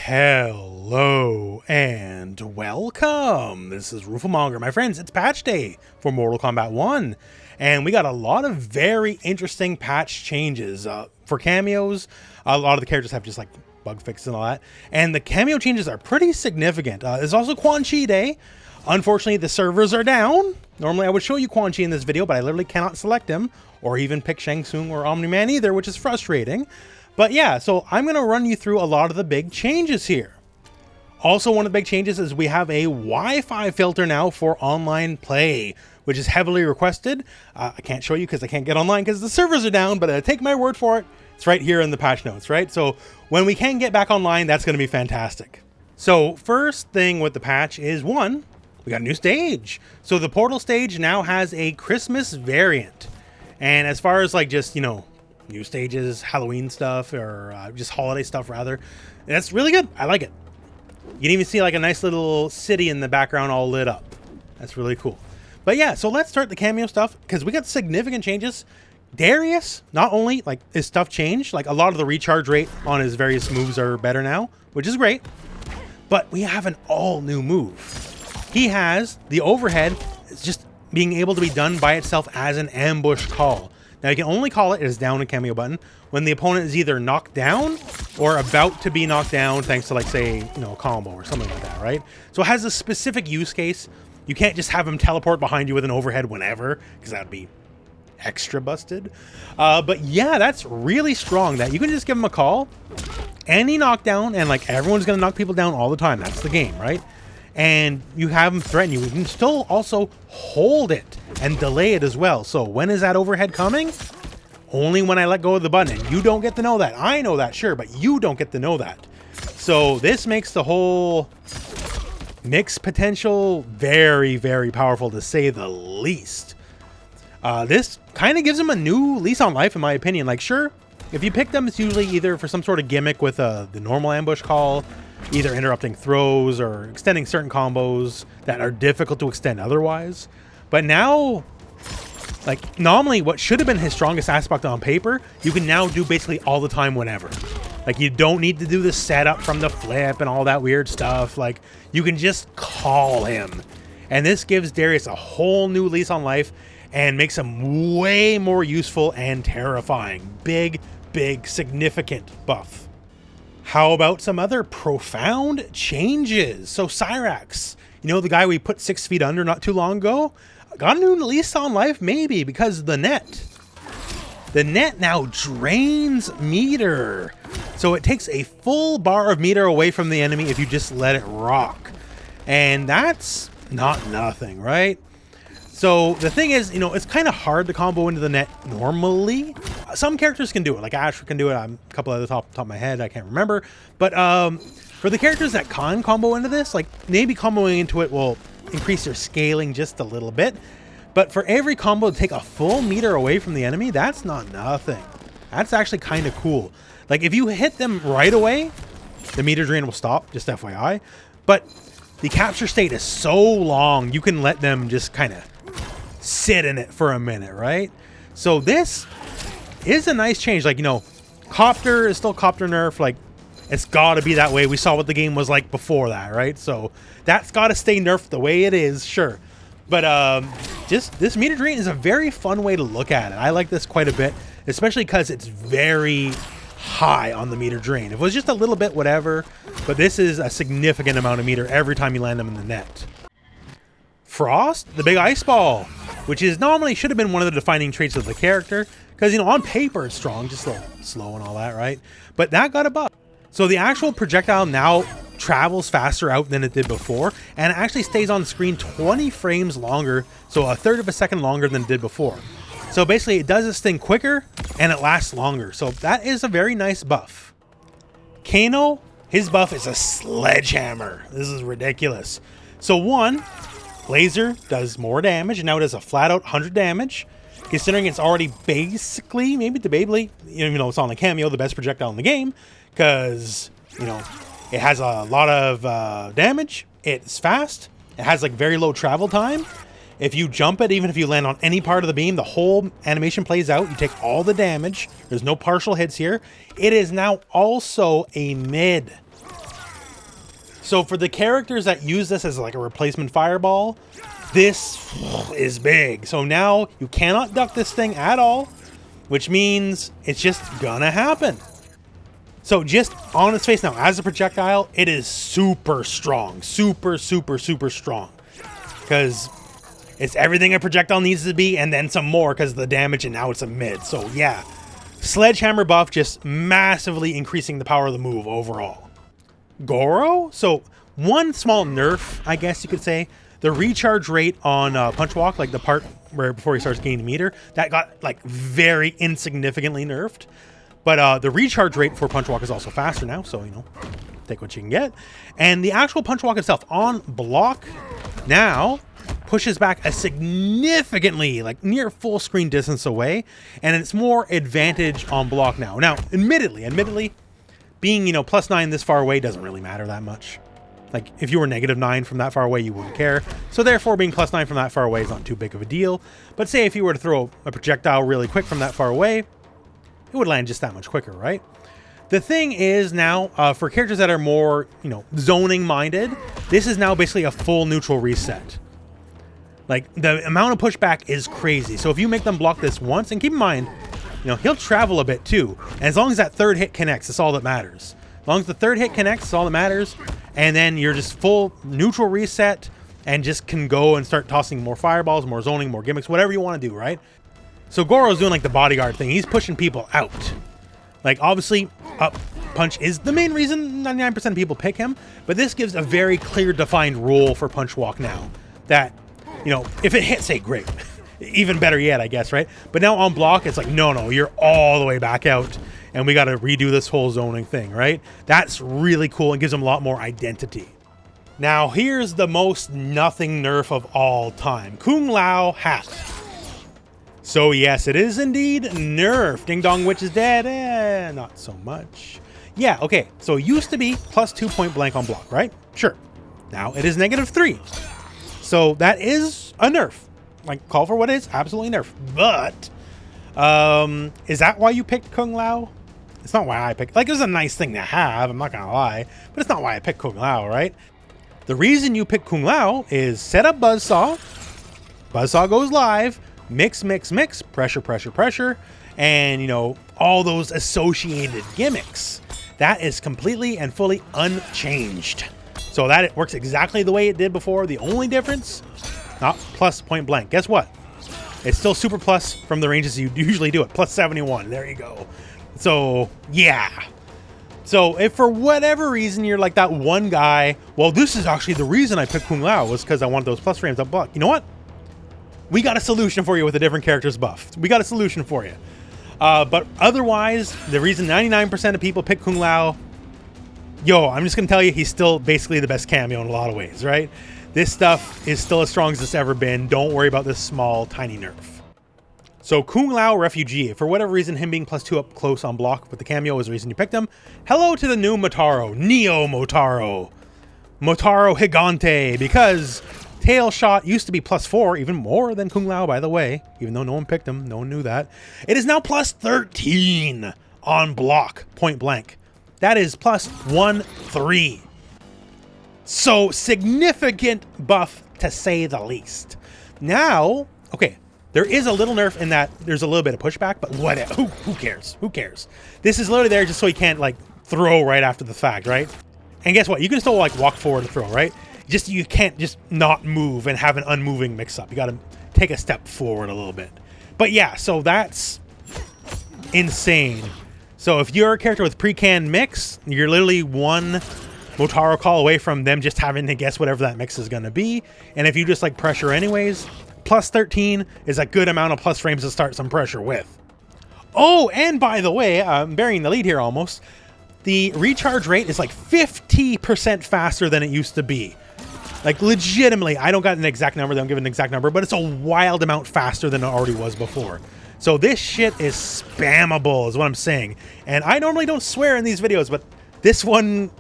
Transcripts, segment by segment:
Hello and welcome. This is rooflemonger. My friends, it's patch day for Mortal Kombat 1. And we got a lot of very interesting patch changes. For cameos, a lot of the characters have just like bug fixes and all that. And the cameo changes are pretty significant. There's also Quan Chi Day. Unfortunately, the servers are down. Normally I would show you Quan Chi in this video, but I literally cannot select him or even pick Shang Tsung or Omni-Man either, which is frustrating. But yeah, so I'm going to run you through a lot of the big changes here. Also, one of the big changes is we have a Wi-Fi filter now for online play, which is heavily requested. I can't show you because I can't get online because the servers are down, but take my word for it. It's right here in the patch notes, right? So when we can get back online, that's going to be fantastic. So first thing with the patch is one, we got a new stage. So the portal stage now has a Christmas variant. And as far as like just, new stages, Halloween stuff, or just holiday stuff rather, that's really good. I like it. You can even see like a nice little city in the background all lit up. That's really cool. But yeah, so let's start the cameo stuff because we got significant changes. Darrius, not only like his stuff changed, like a lot of the recharge rate on his various moves are better now, which is great, but we have an all new move. He has the overhead. It's just being able to be done by itself as an ambush call. Now you can only call it as down a cameo button when the opponent is either knocked down or about to be knocked down thanks to like say, a combo or something like that, right? So it has a specific use case. You can't just have him teleport behind you with an overhead whenever, because that'd be extra busted. But yeah, that's really strong that you can just give him a call, any knockdown, and like everyone's gonna knock people down all the time. That's the game, right? And you have him threaten you. You can still also hold it and delay it as well. So when is that overhead coming? Only when I let go of the button. And you don't get to know that. I know that, sure, but you don't get to know that. So this makes the whole mix potential very, very powerful, to say the least. This kind of gives him a new lease on life, in my opinion. Like, sure, if you pick them, it's usually either for some sort of gimmick with the normal ambush call, either interrupting throws or extending certain combos that are difficult to extend otherwise. But now, like, normally what should have been his strongest aspect on paper, you can now do basically all the time whenever. Like, you don't need to do the setup from the flip and all that weird stuff. Like, you can just call him. And this gives Darrius a whole new lease on life and makes him way more useful and terrifying. Big, significant buff. How about some other profound changes? So Cyrax, the guy we put 6 feet under not too long ago, got a new lease on life, maybe because the net. The net now drains meter. So it takes a full bar of meter away from the enemy if you just let it rock. And that's not nothing, right? So the thing is, it's kind of hard to combo into the net normally. Some characters can do it, like Ash can do it. A couple of the top of my head, I can't remember. But for the characters that can combo into this, like maybe comboing into it will increase their scaling just a little bit. But for every combo to take a full meter away from the enemy, that's not nothing. That's actually kind of cool. Like if you hit them right away, the meter drain will stop, just FYI. But the capture state is so long, you can let them just kind of sit in it for a minute, right? So this is a nice change. Like, Copter is still Copter nerf. Like, it's got to be that way. We saw what the game was like before that, right? So that's got to stay nerfed the way it is, sure. But just this meter drain is a very fun way to look at it. I like this quite a bit, especially because it's very high on the meter drain. If it was just a little bit, whatever, but this is a significant amount of meter every time you land them in the net. Frost, the big ice ball, which is normally should have been one of the defining traits of the character, because on paper it's strong, just a little slow and all that, right? But that got a buff. So the actual projectile now travels faster out than it did before, and it actually stays on screen 20 frames longer, so a third of a second longer than it did before. So basically it does this thing quicker and it lasts longer. So that is a very nice buff. Kano, his buff is a sledgehammer. This is ridiculous. So one, laser does more damage, and now it does a flat out 100 damage, considering it's already basically, maybe debatably, it's on the cameo, the best projectile in the game, because, it has a lot of damage, it's fast, it has like very low travel time. If you jump it, even if you land on any part of the beam, the whole animation plays out, you take all the damage, there's no partial hits here. It is now also a mid. So for the characters that use this as like a replacement fireball, this is big. So now you cannot duck this thing at all, which means it's just gonna happen. So just on its face now, as a projectile, it is super strong. Super, super, super strong. Because it's everything a projectile needs to be, and then some more because of the damage, and now it's a mid. So yeah, Sledgehammer buff just massively increasing the power of the move overall. Goro? So one small nerf, I guess you could say. The recharge rate on Punch Walk, like the part where before he starts gaining meter, that got like very insignificantly nerfed. But the recharge rate for Punch Walk is also faster now, so, you know, take what you can get. And the actual Punch Walk itself on block now pushes back a significantly, like near full screen distance away, and it's more advantage on block now. Now, admittedly, being, you know, +9 this far away doesn't really matter that much. Like, if you were -9 from that far away, you wouldn't care. So therefore, being +9 from that far away is not too big of a deal. But say if you were to throw a projectile really quick from that far away, it would land just that much quicker, right? The thing is now, for characters that are more, you know, zoning minded, this is now basically a full neutral reset. Like, the amount of pushback is crazy. So if you make them block this once, and keep in mind, you know, he'll travel a bit too. And as long as that third hit connects, that's all that matters. As long as the third hit connects, that's all that matters. And then you're just full neutral reset and just can go and start tossing more fireballs, more zoning, more gimmicks, whatever you want to do, right? So Goro's doing like the bodyguard thing. He's pushing people out. Like, obviously, up punch is the main reason 99% of people pick him, but this gives a very clear defined role for Punch Walk now. That, you know, if it hits, say, great. Even better yet, I guess, right? But now on block, it's like, no, you're all the way back out, and we got to redo this whole zoning thing, right? That's really cool and gives him a lot more identity. Now, here's the most nothing nerf of all time. Kung Lao hat. So yes, it is indeed nerfed. Ding Dong Witch is dead. Not so much. Yeah, okay. So it used to be +2 point blank on block, right? Sure. Now it is -3. So that is a nerf. Like, call for what it is, absolutely nerf. But is that why you picked Kung Lao? It's not why I picked. Like, it was a nice thing to have, I'm not gonna lie, but it's not why I picked Kung Lao, right? The reason you pick Kung Lao is set up Buzzsaw. Buzzsaw goes live. Mix, pressure, and, you know, all those associated gimmicks. That is completely and fully unchanged. So that it works exactly the way it did before. The only difference, not plus point blank. Guess what? It's still super plus from the ranges you usually do it. +71. There you go. So, yeah. So if for whatever reason you're like that one guy, well, this is actually the reason I picked Kung Lao was because I want those plus frames up block. You know what? We got a solution for you with a different character's buff. We got a solution for you. But otherwise, the reason 99% of people pick Kung Lao, yo, I'm just going to tell you, he's still basically the best cameo in a lot of ways, right? This stuff is still as strong as it's ever been. Don't worry about this small, tiny nerf. So Kung Lao Refugee, for whatever reason, him being +2 up close on block with the cameo is the reason you picked him. Hello to the new Motaro, Neo Motaro. Motaro Gigante, because Tail Shot used to be +4, even more than Kung Lao, by the way, even though no one picked him, no one knew that. It is now +13 on block, point blank. That is +1-3. So significant buff to say the least. Now, okay, there is a little nerf in that there's a little bit of pushback, but what? Who cares? Who cares? This is literally there just so he can't like throw right after the fact, right? And guess what? You can still like walk forward and throw, right? Just you can't just not move and have an unmoving mix-up. You got to take a step forward a little bit. But yeah, so that's insane. So if you're a character with pre-canned mix, you're literally one Motaro call away from them just having to guess whatever that mix is going to be. And if you just like pressure anyways, +13 is a good amount of plus frames to start some pressure with. Oh, and by the way, I'm burying the lead here almost. The recharge rate is like 50% faster than it used to be. Like, legitimately, I don't got an exact number, don't give an exact number, but it's a wild amount faster than it already was before. So this shit is spammable, is what I'm saying. And I normally don't swear in these videos, but this one,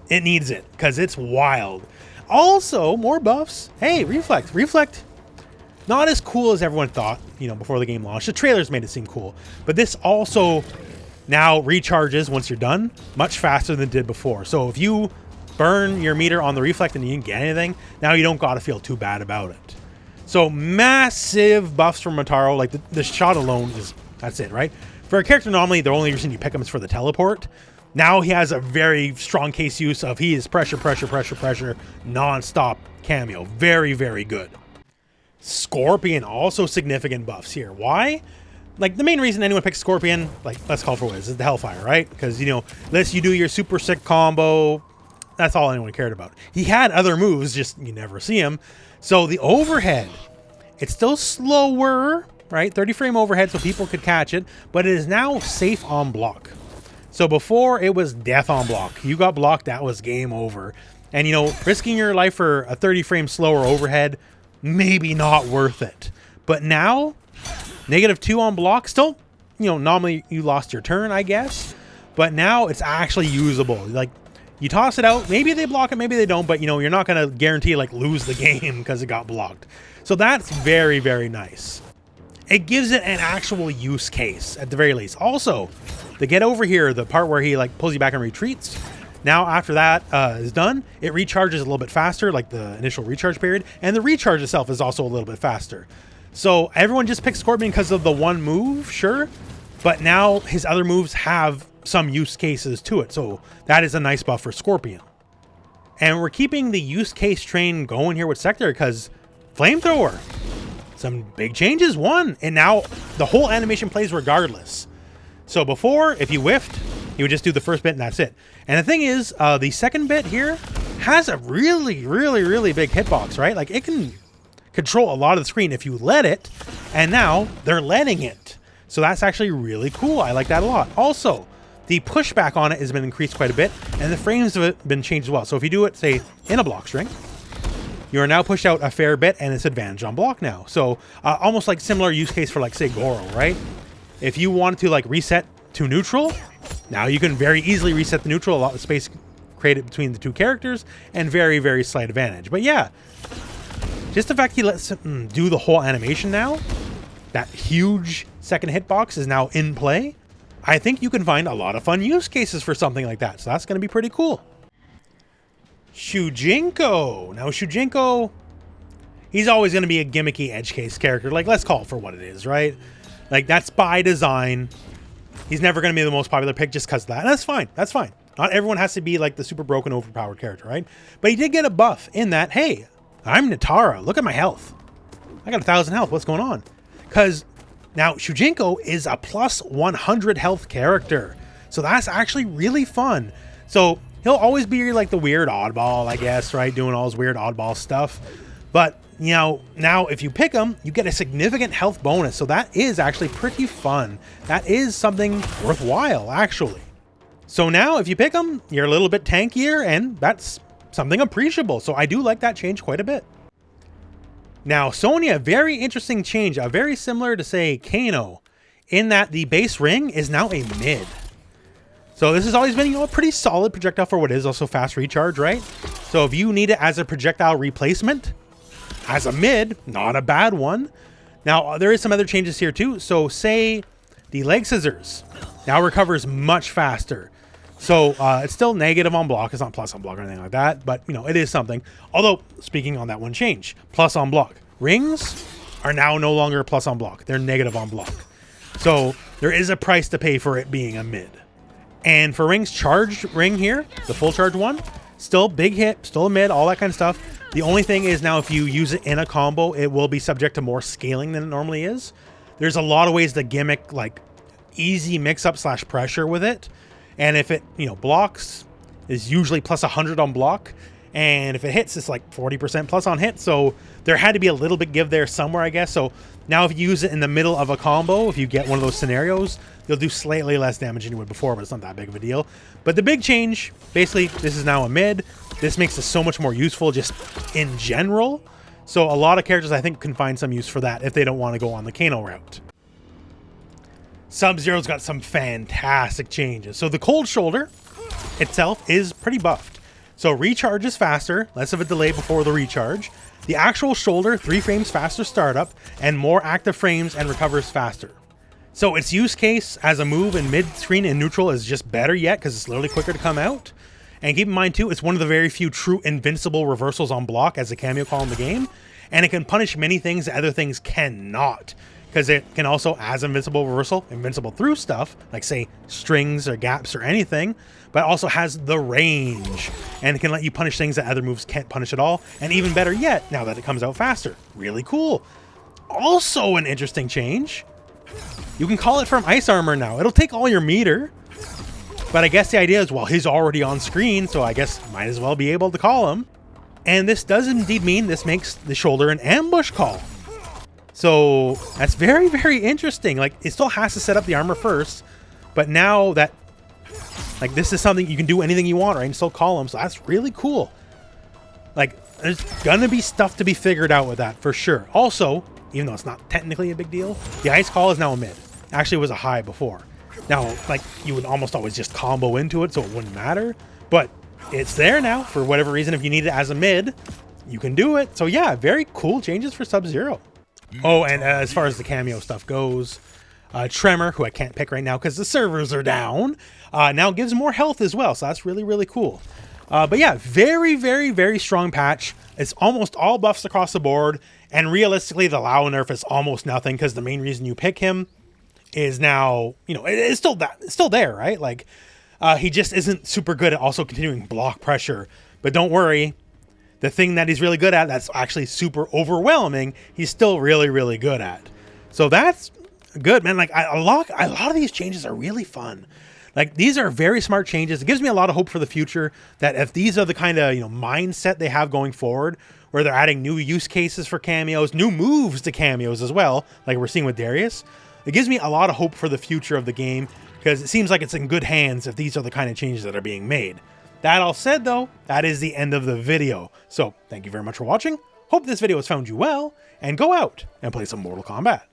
it needs it, because it's wild. Also, more buffs. Hey, Reflect. Reflect, not as cool as everyone thought, you know, before the game launched. The trailers made it seem cool. But this also now recharges once you're done much faster than it did before. So if you burn your meter on the reflect and you didn't get anything, now you don't gotta feel too bad about it. So massive buffs from Motaro. Like the shot alone is, that's it, right? For a character normally, the only reason you pick him is for the teleport. Now he has a very strong case use of he is pressure, non-stop cameo. Very, very good. Scorpion, also significant buffs here. Why? Like, the main reason anyone picks Scorpion, like, let's call for what it is the Hellfire, right? Because, you know, unless you do your super sick combo, that's all anyone cared about. He had other moves, just you never see him. So the overhead, it's still slower, right? 30 frame overhead so people could catch it, but it is now safe on block. So before it was death on block. You got blocked, that was game over. And, you know, risking your life for a 30 frame slower overhead, maybe not worth it. But now, -2 on block, still, you know, normally you lost your turn, I guess. But now it's actually usable. Like, you toss it out, maybe they block it, maybe they don't, but, you know, you're not going to guarantee, like, lose the game because it got blocked. So that's very, very nice. It gives it an actual use case, at the very least. Also, the get over here, the part where he, like, pulls you back and retreats, now after that is done, it recharges a little bit faster, like the initial recharge period, and the recharge itself is also a little bit faster. So everyone just picks Scorpion because of the one move, sure, but now his other moves have some use cases to it, so that is a nice buff for Scorpion. And we're keeping the use case train going here with Sektor because Flamethrower, some big changes. One, and now the whole animation plays regardless. So before, if you whiffed, you would just do the first bit and that's it. And the thing is, the second bit here has a really, really big hitbox, right? Like, it can control a lot of the screen if you let it, and now they're letting it. So that's actually really cool. I like that a lot. Also, the pushback on it has been increased quite a bit, and the frames have been changed as well. So if you do it, say, in a block string, you are now pushed out a fair bit, and it's advantage on block now. So almost like similar use case for, like, say, Goro, right? If you wanted to, like, reset to neutral, now you can very easily reset the neutral, a lot of space created between the two characters, and very, very slight advantage. But yeah, just the fact he lets him do the whole animation now, that huge second hitbox is now in play, I think you can find a lot of fun use cases for something like that. So that's going to be pretty cool. Shujinko. Now Shujinko, he's always going to be a gimmicky edge case character. Like, let's call it for what it is, right? Like, that's by design. He's never going to be the most popular pick just because of that. And that's fine. That's fine. Not everyone has to be like the super broken, overpowered character, right? But he did get a buff in that, hey, I'm Motaro. Look at my health. I got 1,000 health. What's going on? Because now Shujinko is a plus 100 health character. So that's actually really fun. So he'll always be like the weird oddball, I guess, right? Doing all his weird oddball stuff. But, you know, now if you pick him, you get a significant health bonus. So that is actually pretty fun. That is something worthwhile, actually. So now if you pick him, you're a little bit tankier, and that's something appreciable. So I do like that change quite a bit. Now, Sonya, very interesting change. Very similar to, say, Kano, in that the base ring is now a mid. So this has always been, you know, a pretty solid projectile for what is also fast recharge, right? So if you need it as a projectile replacement, as a mid, not a bad one. Now, there is some other changes here too. So say the leg scissors now recovers much faster. So it's still negative on block. It's not plus on block or anything like that, but, you know, it is something. Although, speaking on that one change, plus on block. Rings are now no longer plus on block. They're negative on block. So there is a price to pay for it being a mid. And for rings, charged ring here, the full charge one, still big hit, still a mid, all that kind of stuff. The only thing is now if you use it in a combo, it will be subject to more scaling than it normally is. There's a lot of ways to gimmick, like, easy mix-up / pressure with it. And if it, you know, blocks, is usually plus 100 on block. And if it hits, it's like 40% plus on hit. So there had to be a little bit give there somewhere, I guess. So now if you use it in the middle of a combo, if you get one of those scenarios, you'll do slightly less damage than you would before, but it's not that big of a deal. But the big change, basically, this is now a mid. This makes it so much more useful just in general. So a lot of characters, I think, can find some use for that if they don't want to go on the Kano route. Sub-Zero's got some fantastic changes. So the cold shoulder itself is pretty buffed. So recharge is faster, less of a delay before the recharge. The actual shoulder, 3 frames faster startup, and more active frames and recovers faster. So its use case as a move in mid-screen and neutral is just better yet because it's literally quicker to come out. And keep in mind too, it's one of the very few true invincible reversals on block as a cameo call in the game. And it can punish many things that other things cannot. Because it can also, as invincible reversal, invincible through stuff, like say strings or gaps or anything, but also has the range. And it can let you punish things that other moves can't punish at all. And even better yet, now that it comes out faster. Really cool. Also an interesting change. You can call it from ice armor now. It'll take all your meter. But I guess the idea is, well, he's already on screen, so I guess might as well be able to call him. And this does indeed mean this makes the shoulder an ambush call. So that's very, very interesting. Like, it still has to set up the armor first, but now that, like, this is something you can do anything you want, right? And still call him, so that's really cool. Like, there's gonna be stuff to be figured out with that, for sure. Also, even though it's not technically a big deal, the ice call is now a mid. Actually, it was a high before. Now, like, you would almost always just combo into it, so it wouldn't matter. But it's there now, for whatever reason. If you need it as a mid, you can do it. So yeah, very cool changes for Sub-Zero. Oh, and as far as the cameo stuff goes, Tremor, who I can't pick right now because the servers are down, now gives more health as well. So that's really, really cool. But yeah, very, very, very strong patch. It's almost all buffs across the board. And realistically, the Lao nerf is almost nothing because the main reason you pick him is now, you know, it's still there, right? Like, he just isn't super good at also continuing block pressure. But don't worry. The thing that he's really good at, that's actually super overwhelming, he's still really, really good at. So that's good, man. Like, a lot of these changes are really fun. Like, these are very smart changes. It gives me a lot of hope for the future that if these are the kind of, you know, mindset they have going forward, where they're adding new use cases for cameos, new moves to cameos as well, like we're seeing with Darrius, it gives me a lot of hope for the future of the game, because it seems like it's in good hands if these are the kind of changes that are being made. That all said, though, that is the end of the video. So, thank you very much for watching. Hope this video has found you well, and go out and play some Mortal Kombat.